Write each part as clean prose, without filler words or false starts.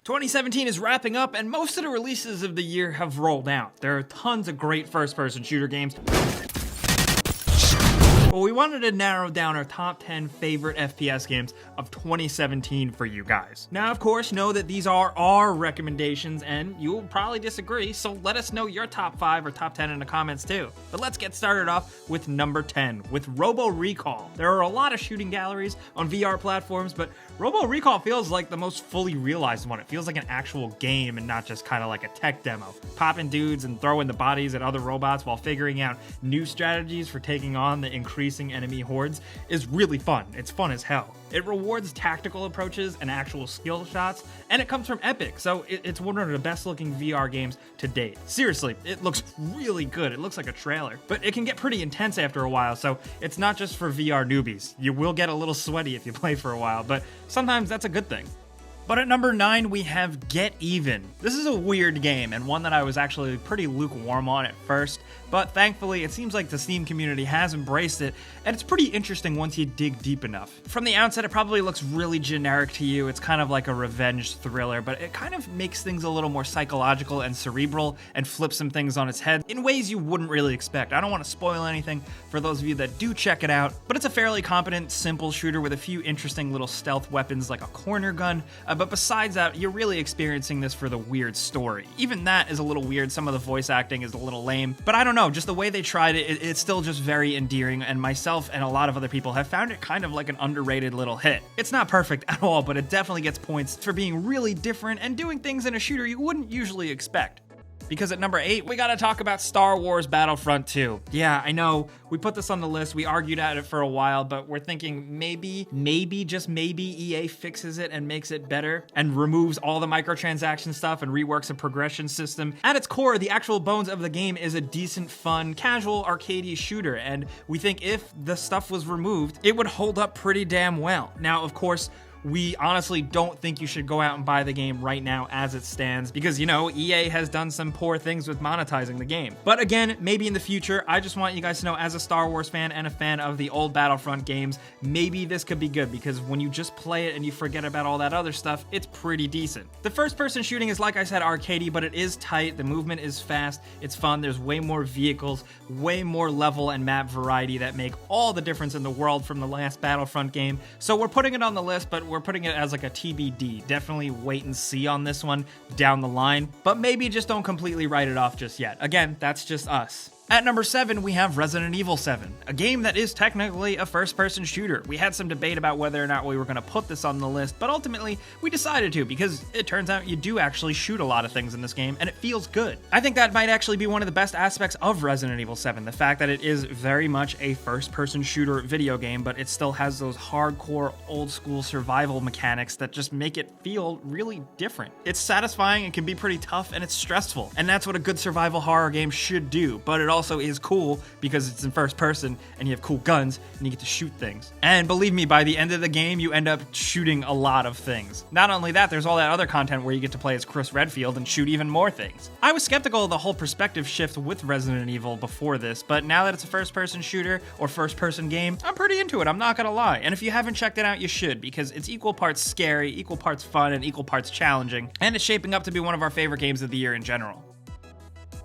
2017 is wrapping up, and most of the releases of the year have rolled out. There are tons of great first-person shooter games. But we wanted to narrow down our top 10 favorite FPS games of 2017 for you guys. Now, of course, know that these are our recommendations, and you'll probably disagree, so let us know your top 5 or top 10 in the comments too. But let's get started off with number 10, with Robo Recall. There are a lot of shooting galleries on VR platforms, but Robo Recall feels like the most fully realized one. It feels like an actual game and not just kind of like a tech demo. Popping dudes and throwing the bodies at other robots while figuring out new strategies for taking on the increasing enemy hordes is really fun. It's fun as hell. It rewards tactical approaches and actual skill shots, and it comes from Epic, so it's one of the best looking VR games to date. Seriously, it looks really good. It looks like a trailer, but it can get pretty intense after a while, so it's not just for VR newbies. You will get a little sweaty if you play for a while, but sometimes that's a good thing. But at number 9, we have Get Even. This is a weird game, and one that I was actually pretty lukewarm on at first, but thankfully it seems like the Steam community has embraced it, and it's pretty interesting once you dig deep enough. From the outset, it probably looks really generic to you. It's kind of like a revenge thriller, but it kind of makes things a little more psychological and cerebral and flips some things on its head in ways you wouldn't really expect. I don't want to spoil anything for those of you that do check it out, but it's a fairly competent, simple shooter with a few interesting little stealth weapons like a corner gun, but besides that, you're really experiencing this for the weird story. Even that is a little weird. Some of the voice acting is a little lame, but I don't know, just the way they tried it, it's still just very endearing, and myself and a lot of other people have found it kind of like an underrated little hit. It's not perfect at all, but it definitely gets points for being really different and doing things in a shooter you wouldn't usually expect. Because at number 8, we gotta talk about Star Wars Battlefront 2. Yeah, I know, we put this on the list, we argued at it for a while, but we're thinking maybe, just maybe EA fixes it and makes it better, and removes all the microtransaction stuff and reworks a progression system. At its core, the actual bones of the game is a decent, fun, casual, arcadey shooter, and we think if the stuff was removed, it would hold up pretty damn well. Now, of course, we honestly don't think you should go out and buy the game right now as it stands because, you know, EA has done some poor things with monetizing the game. But again, maybe in the future, I just want you guys to know, as a Star Wars fan and a fan of the old Battlefront games, maybe this could be good because when you just play it and you forget about all that other stuff, it's pretty decent. The first-person shooting is, like I said, arcadey, but it is tight, the movement is fast, it's fun, there's way more vehicles, way more level and map variety that make all the difference in the world from the last Battlefront game. So we're putting it on the list, but we're putting it as like a TBD. Definitely wait and see on this one down the line, but maybe just don't completely write it off just yet. Again, that's just us. At number 7, we have Resident Evil 7, a game that is technically a first-person shooter. We had some debate about whether or not we were going to put this on the list, but ultimately we decided to because it turns out you do actually shoot a lot of things in this game, and it feels good. I think that might actually be one of the best aspects of Resident Evil 7, the fact that it is very much a first-person shooter video game, but it still has those hardcore, old-school survival mechanics that just make it feel really different. It's satisfying, it can be pretty tough, and it's stressful, and that's what a good survival horror game should do, but it also is cool because it's in first person and you have cool guns and you get to shoot things. And believe me, by the end of the game, you end up shooting a lot of things. Not only that, there's all that other content where you get to play as Chris Redfield and shoot even more things. I was skeptical of the whole perspective shift with Resident Evil before this, but now that it's a first-person shooter or first-person game, I'm pretty into it, I'm not gonna lie. And if you haven't checked it out, you should, because it's equal parts scary, equal parts fun, and equal parts challenging, and it's shaping up to be one of our favorite games of the year in general.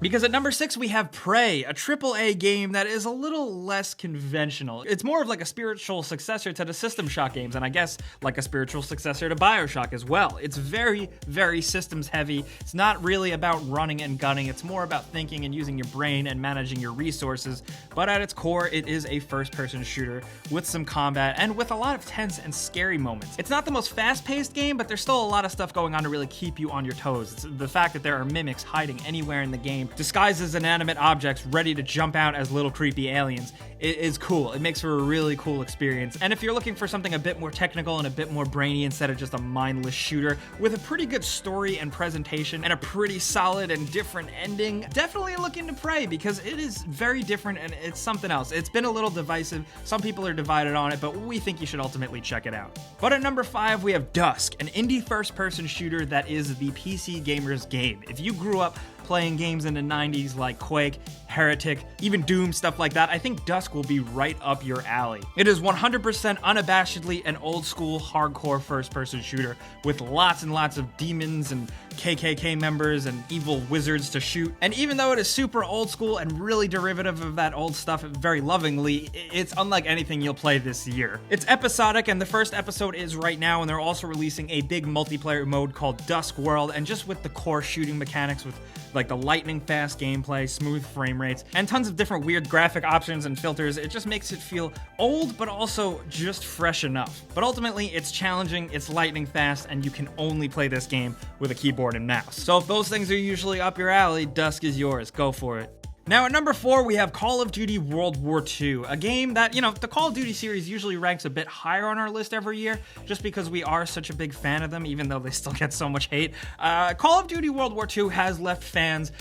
Because at number 6, we have Prey, a AAA game that is a little less conventional. It's more of like a spiritual successor to the System Shock games, and I guess like a spiritual successor to BioShock as well. It's very, very systems heavy. It's not really about running and gunning. It's more about thinking and using your brain and managing your resources. But at its core, it is a first-person shooter with some combat and with a lot of tense and scary moments. It's not the most fast-paced game, but there's still a lot of stuff going on to really keep you on your toes. It's the fact that there are mimics hiding anywhere in the game, disguised as inanimate objects ready to jump out as little creepy aliens. It is cool. It makes for a really cool experience. And if you're looking for something a bit more technical and a bit more brainy instead of just a mindless shooter with a pretty good story and presentation and a pretty solid and different ending, definitely look into Prey because it is very different and it's something else. It's been a little divisive. Some people are divided on it, but we think you should ultimately check it out. But at number 5, we have Dusk, an indie first-person shooter that is the PC gamer's game. If you grew up playing games in the 90s like Quake, Heretic, even Doom, stuff like that, I think Dusk will be right up your alley. It is 100% unabashedly an old school hardcore first-person shooter with lots and lots of demons and KKK members and evil wizards to shoot. And even though it is super old school and really derivative of that old stuff very lovingly, it's unlike anything you'll play this year. It's episodic, and the first episode is right now, and they're also releasing a big multiplayer mode called Dusk World, and just with the core shooting mechanics with like the lightning fast gameplay, smooth frame rates, and tons of different weird graphic options and filters, it just makes it feel old but also just fresh enough. But ultimately, it's challenging, it's lightning fast, and you can only play this game with a keyboard and mouse. So if those things are usually up your alley, Dusk is yours. Go for it. Now at number 4, we have Call of Duty World War II, a game that, the Call of Duty series usually ranks a bit higher on our list every year, just because we are such a big fan of them, even though they still get so much hate. Call of Duty World War II has left fans,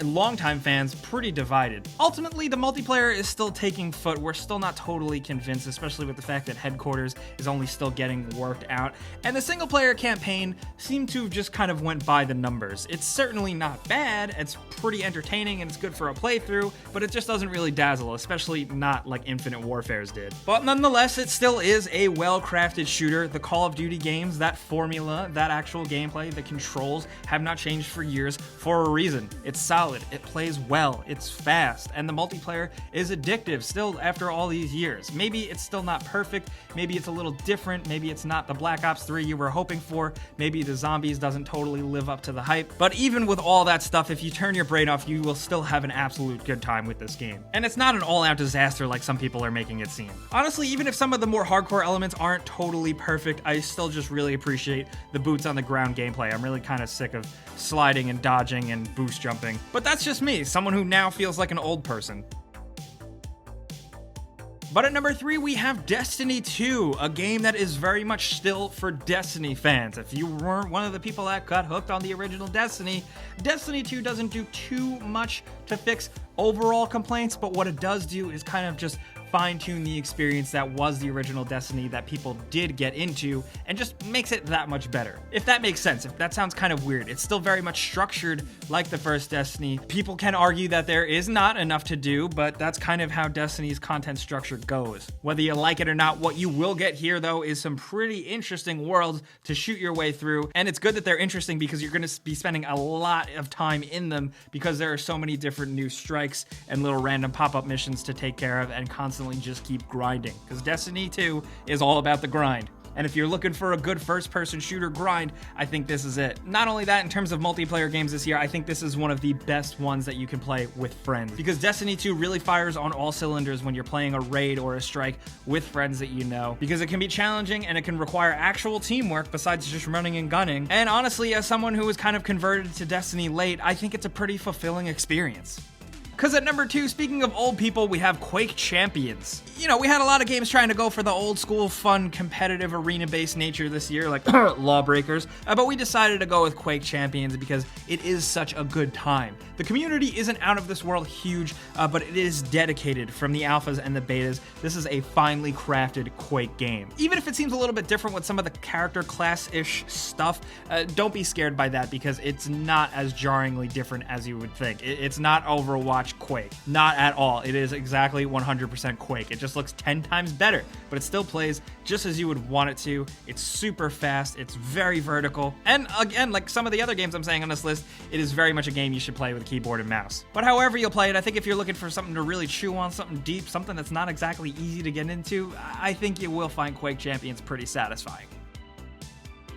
longtime fans, pretty divided. Ultimately, the multiplayer is still taking foot. We're still not totally convinced, especially with the fact that headquarters is only still getting worked out, and the single-player campaign seemed to have just kind of went by the numbers. It's certainly not bad, it's pretty entertaining, and it's good for a playthrough, but it just doesn't really dazzle, especially not like Infinite Warfare's did. But nonetheless, it still is a well-crafted shooter. The Call of Duty games, that formula, that actual gameplay, the controls have not changed for years for a reason. It's solid, it plays well, it's fast, and the multiplayer is addictive still after all these years. Maybe it's still not perfect, maybe it's a little different, maybe it's not the Black Ops 3 you were hoping for, maybe the zombies doesn't totally live up to the hype, but even with all that stuff, if you turn your brain off, you will still have an absolute good time with this game. And it's not an all-out disaster like some people are making it seem. Honestly, even if some of the more hardcore elements aren't totally perfect, I still just really appreciate the boots on the ground gameplay. I'm really kind of sick of sliding and dodging and boost jumping. But that's just me, someone who now feels like an old person. But at number 3, we have Destiny 2, a game that is very much still for Destiny fans. If you weren't one of the people that got hooked on the original Destiny, Destiny 2 doesn't do too much to fix overall complaints, but what it does do is kind of just fine-tune the experience that was the original Destiny that people did get into, and just makes it that much better. If that makes sense, if that sounds kind of weird, it's still very much structured like the first Destiny. People can argue that there is not enough to do, but that's kind of how Destiny's content structure goes. Whether you like it or not, what you will get here, though, is some pretty interesting worlds to shoot your way through, and it's good that they're interesting because you're going to be spending a lot of time in them because there are so many different new strikes and little random pop-up missions to take care of and constantly just keep grinding, because Destiny 2 is all about the grind. And if you're looking for a good first-person shooter grind, I think this is it. Not only that, in terms of multiplayer games this year, I think this is one of the best ones that you can play with friends, because Destiny 2 really fires on all cylinders when you're playing a raid or a strike with friends that you know, because it can be challenging and it can require actual teamwork besides just running and gunning. And honestly, as someone who was kind of converted to Destiny late, I think it's a pretty fulfilling experience. Because at number 2, speaking of old people, we have Quake Champions. We had a lot of games trying to go for the old school, fun, competitive, arena-based nature this year, like Lawbreakers, but we decided to go with Quake Champions because it is such a good time. The community isn't out of this world huge, but it is dedicated from the alphas and the betas. This is a finely crafted Quake game. Even if it seems a little bit different with some of the character class-ish stuff, don't be scared by that because it's not as jarringly different as you would think. It's not Overwatch Quake. Not at all. It is exactly 100% Quake. It just looks 10 times better, but it still plays just as you would want it to. It's super fast. It's very vertical. And again, like some of the other games I'm saying on this list, it is very much a game you should play with a keyboard and mouse. But however you'll play it, I think if you're looking for something to really chew on, something deep, something that's not exactly easy to get into, I think you will find Quake Champions pretty satisfying.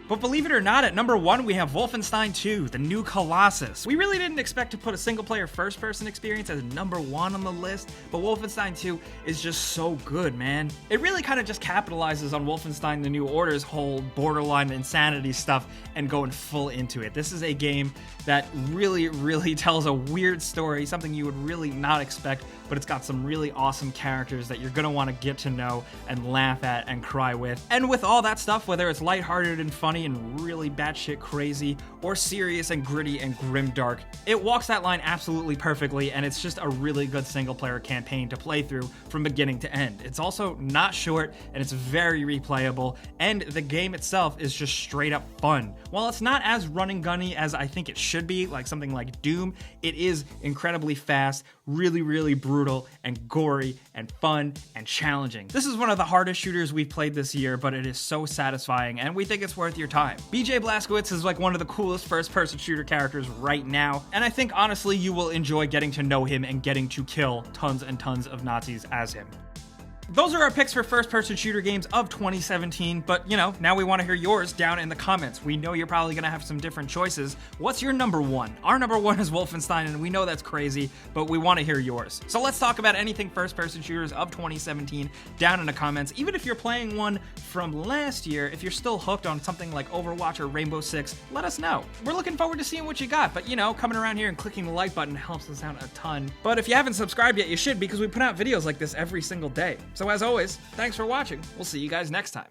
But believe it or not, at number 1, we have Wolfenstein 2, the new Colossus. We really didn't expect to put a single-player first-person experience as number 1 on the list, but Wolfenstein 2 is just so good, man. It really kind of just capitalizes on Wolfenstein The New Order's whole borderline insanity stuff and going full into it. This is a game that really, really tells a weird story, something you would really not expect, but it's got some really awesome characters that you're gonna want to get to know and laugh at and cry with. And with all that stuff, whether it's lighthearted and funny and really batshit crazy, or serious and gritty and grimdark, it walks that line absolutely perfectly, and it's just a really good single-player campaign to play through from beginning to end. It's also not short, and it's very replayable, and the game itself is just straight up fun. While it's not as run and gunny as I think it should be, like something like Doom, it is incredibly fast, really, really brutal and gory and fun and challenging. This is one of the hardest shooters we've played this year, but it is so satisfying, and we think it's worth your time. BJ Blazkowicz is like one of the coolest first-person shooter characters right now, and I think honestly you will enjoy getting to know him and getting to kill tons and tons of Nazis as him. Those are our picks for first-person shooter games of 2017, but you know, now we want to hear yours down in the comments. We know you're probably going to have some different choices. What's your number one? Our number one is Wolfenstein, and we know that's crazy, but we want to hear yours. So let's talk about anything first-person shooters of 2017 down in the comments. Even if you're playing one from last year, if you're still hooked on something like Overwatch or Rainbow Six, let us know. We're looking forward to seeing what you got, but you know, coming around here and clicking the like button helps us out a ton. But if you haven't subscribed yet, you should, because we put out videos like this every single day. So as always, thanks for watching. We'll see you guys next time.